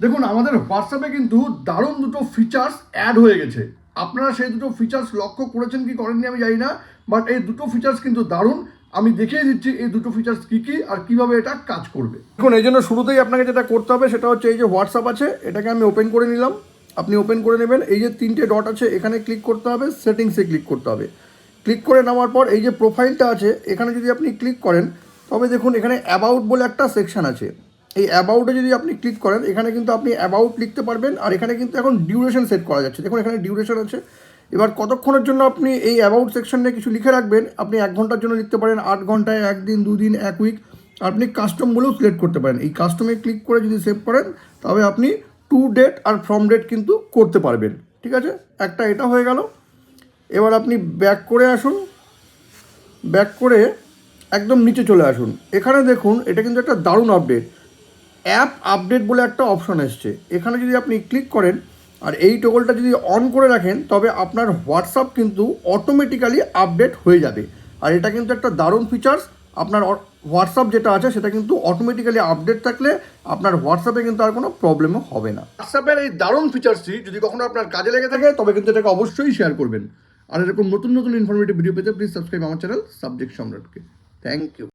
দেখুন আমাদের হোয়াটসঅ্যাপে কিন্তু দারুণ দুটো ফিচার্স অ্যাড হয়ে গেছে। আপনারা সেই দুটো ফিচার্স লক্ষ্য করেছেন কি করেননি আমি জানি না, বাট এই দুটো ফিচার্স কিন্তু দারুণ। আমি দেখিয়ে দিচ্ছি এই দুটো ফিচার্স কী কী আর কীভাবে এটা কাজ করবে। দেখুন এই জন্য শুরুতেই আপনাকে যেটা করতে হবে সেটা হচ্ছে এই যে হোয়াটসঅ্যাপ আছে, এটাকে আমি ওপেন করে নিলাম। আপনি ওপেন করে নেবেন, এই যে তিনটে ডট আছে এখানে ক্লিক করতে হবে, সেটিংসে ক্লিক করতে হবে। ক্লিক করে নেওয়ার পর এই যে প্রোফাইলটা আছে এখানে যদি আপনি ক্লিক করেন, তবে দেখুন এখানে অ্যাবাউট বলে একটা সেকশন আছে। এই অ্যাবাউটে যদি আপনি ক্লিক করেন, এখানে কিন্তু আপনি অ্যাবাউট লিখতে পারবেন। আর এখানে কিন্তু এখন ডিউরেশন সেট করা যাচ্ছে, দেখুন এখানে ডিউরেশন আছে। এবার কতক্ষণের জন্য আপনি এই অ্যাবাউট সেকশনে কিছু লিখে রাখবেন, আপনি 1 ঘন্টার জন্য লিখতে পারেন, 8 ঘন্টায়, 1 দিন, 2 দিন, 1 উইক। আপনি কাস্টম বলেও সিলেক্ট করতে পারেন। এই কাস্টমে ক্লিক করে যদি সেভ করেন, তবে আপনি টু ডেট আর ফ্রম ডেট কিন্তু করতে পারবেন। ঠিক আছে, একটা এটা হয়ে গেল। এবার আপনি ব্যাক করে আসুন, ব্যাক করে একদম নিচে চলে আসুন। এখানে দেখুন এটা কিন্তু একটা দারুণ আপডেট, অ্যাপ আপডেট বলে একটা অপশন এসছে। এখানে যদি আপনি ক্লিক করেন আর এই টগলটা যদি অন করে রাখেন, তবে আপনার হোয়াটসঅ্যাপ কিন্তু অটোমেটিক্যালি আপডেট হয়ে যাবে। আর এটা কিন্তু একটা দারুণ ফিচার্স। আপনার হোয়াটসঅ্যাপ যেটা আছে সেটা কিন্তু অটোমেটিক্যালি আপডেট থাকলে আপনার হোয়াটসঅ্যাপে কিন্তু আর কোনো প্রবলেমও হবে না। হোয়াটসঅ্যাপের এই দারুণ ফিচার্সটি যদি কখনো আপনার কাজে লেগে থাকে, তবে কিন্তু এটাকে অবশ্যই শেয়ার করবেন। আর এরকম নতুন নতুন ইনফরমেটিভ ভিডিও পেতে প্লিজ সাবস্ক্রাইব আমার চ্যানেল সাবজেক্ট সম্রাটকে। Thank you.